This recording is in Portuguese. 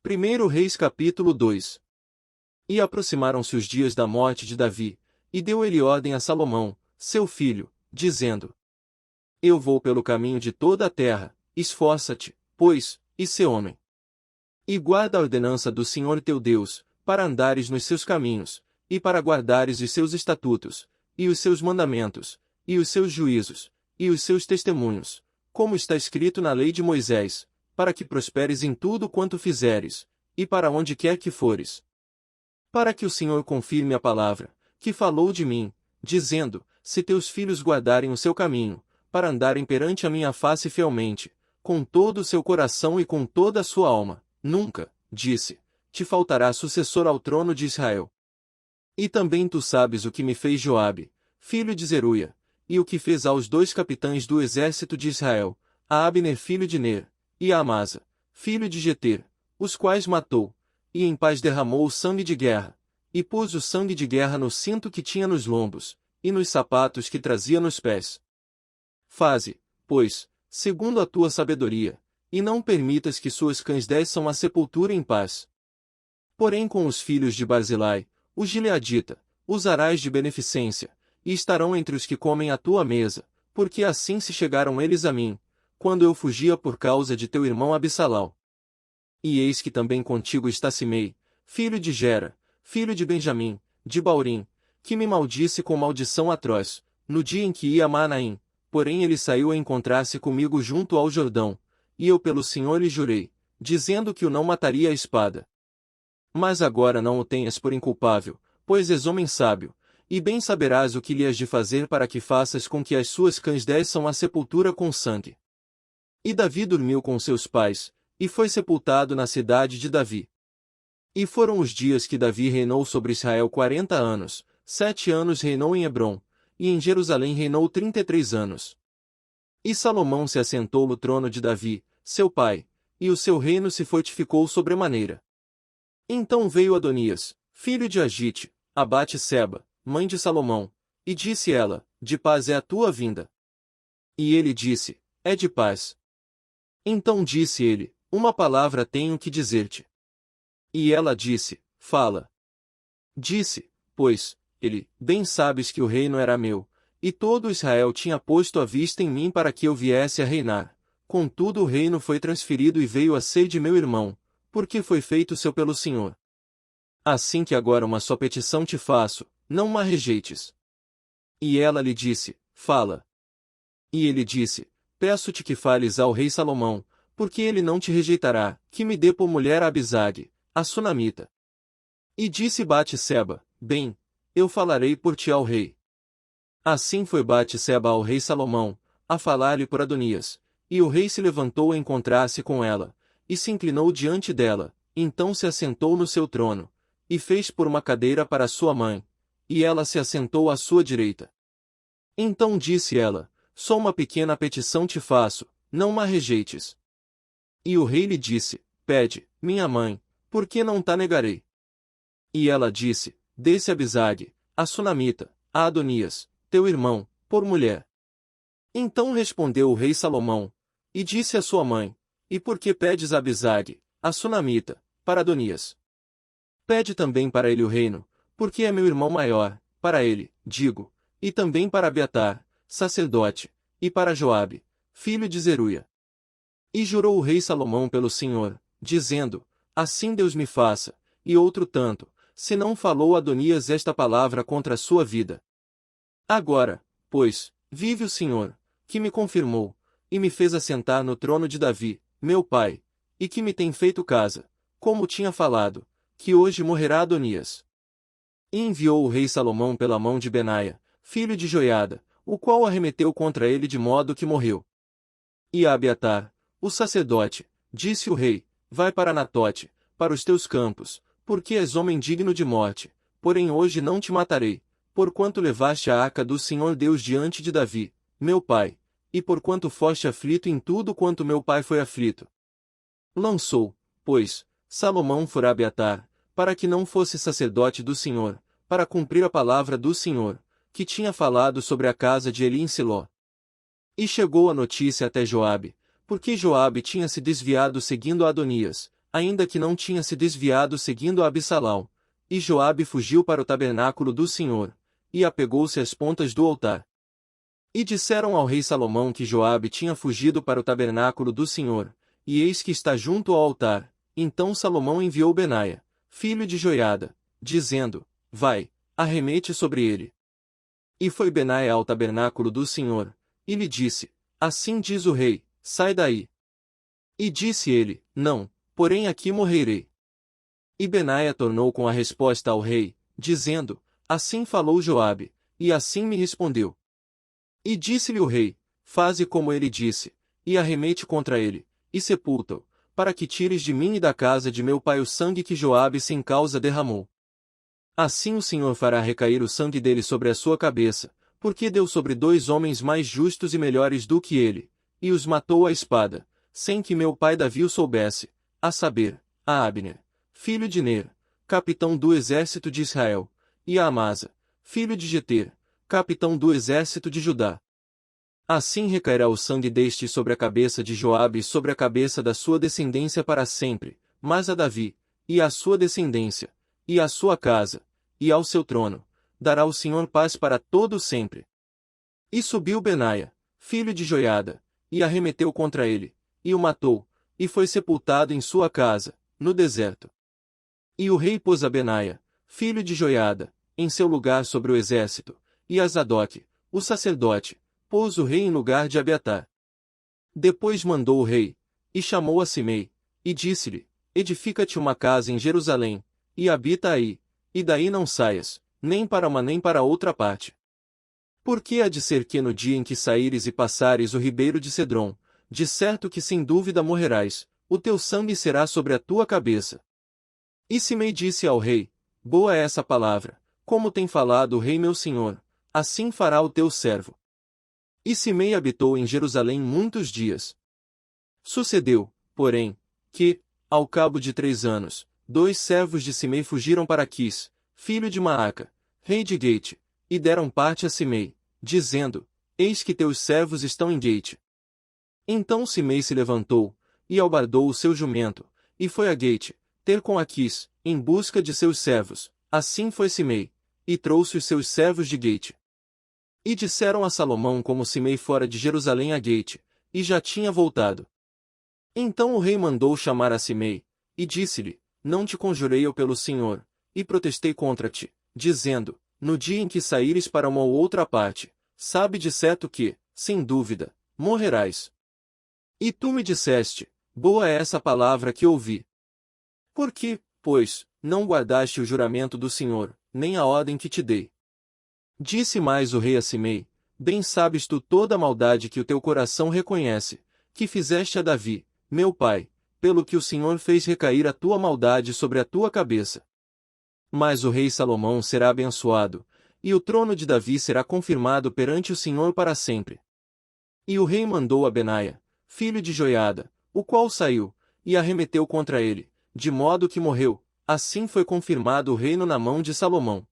1 Reis capítulo 2. E aproximaram-se os dias da morte de Davi, e deu ele ordem a Salomão, seu filho, dizendo: Eu vou pelo caminho de toda a terra, esforça-te, pois, e sê homem. E guarda a ordenança do Senhor teu Deus, para andares nos seus caminhos, e para guardares os seus estatutos, e os seus mandamentos, e os seus juízos, e os seus testemunhos, como está escrito na lei de Moisés, para que prosperes em tudo quanto fizeres, e para onde quer que fores. Para que o Senhor confirme a palavra, que falou de mim, dizendo, se teus filhos guardarem o seu caminho, para andarem perante a minha face fielmente, com todo o seu coração e com toda a sua alma, nunca, disse, te faltará sucessor ao trono de Israel. E também tu sabes o que me fez Joabe, filho de Zeruia, e o que fez aos 2 capitães do exército de Israel, a Abner filho de Ner, e a Amasa, filho de Jeter, os quais matou, e em paz derramou o sangue de guerra, e pôs o sangue de guerra no cinto que tinha nos lombos, e nos sapatos que trazia nos pés. Faze, pois, segundo a tua sabedoria, e não permitas que suas cães desçam à sepultura em paz. Porém com os filhos de Barzilai, o gileadita, usarás de beneficência, e estarão entre os que comem à tua mesa, porque assim se chegaram eles a mim, quando eu fugia por causa de teu irmão Abissalau. E eis que também contigo está Simei, filho de Gera, filho de Benjamim, de Baurim, que me maldisse com maldição atroz, no dia em que ia a Manaim, porém ele saiu a encontrar-se comigo junto ao Jordão, e eu pelo Senhor lhe jurei, dizendo que o não mataria a espada. Mas agora não o tenhas por inculpável, pois és homem sábio, e bem saberás o que lhe has de fazer para que faças com que as suas cães desçam à sepultura com sangue. E Davi dormiu com seus pais, e foi sepultado na cidade de Davi. E foram os dias que Davi reinou sobre Israel 40 anos, 7 anos reinou em Hebrom, e em Jerusalém reinou 33 anos. E Salomão se assentou no trono de Davi, seu pai, e o seu reino se fortificou sobremaneira. Então veio Adonias, filho de Agite, a Bate-seba, mãe de Salomão, e disse ela, de paz é a tua vinda. E ele disse, é de paz. Então disse ele, uma palavra tenho que dizer-te. E ela disse, fala. Disse, pois, ele, bem sabes que o reino era meu, e todo Israel tinha posto a vista em mim para que eu viesse a reinar. Contudo o reino foi transferido e veio a ser de meu irmão, porque foi feito seu pelo Senhor. Assim que agora uma só petição te faço, não ma rejeites. E ela lhe disse, fala. E ele disse, peço-te que fales ao rei Salomão, porque ele não te rejeitará, que me dê por mulher a Abisag, a Sunamita. E disse Bate-seba, bem, eu falarei por ti ao rei. Assim foi Bate-seba ao rei Salomão, a falar-lhe por Adonias, e o rei se levantou a encontrar-se com ela, e se inclinou diante dela, então se assentou no seu trono, e fez por uma cadeira para sua mãe, e ela se assentou à sua direita. Então disse ela, só uma pequena petição te faço, não ma rejeites. E o rei lhe disse, pede, minha mãe, porque não ta negarei. E ela disse, dê-se a Abisag, a Sunamita, a Adonias, teu irmão, por mulher. Então respondeu o rei Salomão, e disse à sua mãe, e por que pedes a Abisag, a Sunamita, para Adonias? Pede também para ele o reino, porque é meu irmão maior, para ele, digo, e também para Abiatar, sacerdote, e para Joabe, filho de Zeruia. E jurou o rei Salomão pelo Senhor, dizendo, assim Deus me faça, e outro tanto, se não falou Adonias esta palavra contra a sua vida. Agora, pois, vive o Senhor, que me confirmou, e me fez assentar no trono de Davi, meu pai, e que me tem feito casa, como tinha falado, que hoje morrerá Adonias. E enviou o rei Salomão pela mão de Benaia, filho de Joiada, o qual arremeteu contra ele de modo que morreu. E a Abiatar, o sacerdote, disse o rei, vai para Anatote, para os teus campos, porque és homem digno de morte, porém hoje não te matarei, porquanto levaste a arca do Senhor Deus diante de Davi, meu pai, e porquanto foste aflito em tudo quanto meu pai foi aflito. Lançou, pois, Salomão fora Abiatar, para que não fosse sacerdote do Senhor, para cumprir a palavra do Senhor, que tinha falado sobre a casa de Eli em Siló. E chegou a notícia até Joabe, porque Joabe tinha se desviado seguindo a Adonias, ainda que não tinha se desviado seguindo a Absalão, e Joabe fugiu para o tabernáculo do Senhor, e apegou-se às pontas do altar. E disseram ao rei Salomão que Joabe tinha fugido para o tabernáculo do Senhor, e eis que está junto ao altar. Então Salomão enviou Benaia, filho de Joiada, dizendo: Vai, arremete sobre ele. E foi Benaia ao tabernáculo do Senhor, e lhe disse: Assim diz o rei, sai daí. E disse ele: Não, porém aqui morrerei. E Benaia tornou com a resposta ao rei, dizendo: Assim falou Joabe, e assim me respondeu. E disse-lhe o rei: Faze como ele disse, e arremete contra ele, e sepulta-o, para que tires de mim e da casa de meu pai o sangue que Joabe sem causa derramou. Assim o Senhor fará recair o sangue dele sobre a sua cabeça, porque deu sobre 2 homens mais justos e melhores do que ele, e os matou à espada, sem que meu pai Davi o soubesse, a saber, a Abner, filho de Ner, capitão do exército de Israel, e a Amasa, filho de Jeter, capitão do exército de Judá. Assim recairá o sangue deste sobre a cabeça de Joabe e sobre a cabeça da sua descendência para sempre, mas a Davi, e à sua descendência, e à sua casa, e ao seu trono, dará o Senhor paz para todo sempre. E subiu Benaia, filho de Joiada, e arremeteu contra ele, e o matou, e foi sepultado em sua casa, no deserto. E o rei pôs a Benaia, filho de Joiada, em seu lugar sobre o exército, e a Zadoque, o sacerdote, pôs o rei em lugar de Abiatar. Depois mandou o rei, e chamou a Simei, e disse-lhe: Edifica-te uma casa em Jerusalém, e habita aí, e daí não saias, nem para uma nem para outra parte. Porque há de ser que no dia em que saíres e passares o ribeiro de Cedrom, de certo que sem dúvida morrerás, o teu sangue será sobre a tua cabeça. E Simei disse ao rei: Boa é essa palavra, como tem falado o rei meu senhor, assim fará o teu servo. E Simei habitou em Jerusalém muitos dias. Sucedeu, porém, que, ao cabo de 3 anos, 2 servos de Simei fugiram para Quis, filho de Maaca, rei de Gate, e deram parte a Simei, dizendo: Eis que teus servos estão em Gate. Então Simei se levantou, e albardou o seu jumento, e foi a Gate, ter com Aquis, em busca de seus servos. Assim foi Simei, e trouxe os seus servos de Gate. E disseram a Salomão como Simei fora de Jerusalém a Gate, e já tinha voltado. Então o rei mandou chamar a Simei, e disse-lhe: Não te conjurei eu pelo Senhor, e protestei contra ti, dizendo: No dia em que saíres para uma ou outra parte, sabe de certo que, sem dúvida, morrerás. E tu me disseste: Boa é essa palavra que ouvi. Por que, pois, não guardaste o juramento do Senhor, nem a ordem que te dei? Disse mais o rei a Simei: Bem sabes tu toda a maldade que o teu coração reconhece, que fizeste a Davi, meu pai, pelo que o Senhor fez recair a tua maldade sobre a tua cabeça. Mas o rei Salomão será abençoado, e o trono de Davi será confirmado perante o Senhor para sempre. E o rei mandou a Benaia, filho de Joiada, o qual saiu, e arremeteu contra ele, de modo que morreu. Assim foi confirmado o reino na mão de Salomão.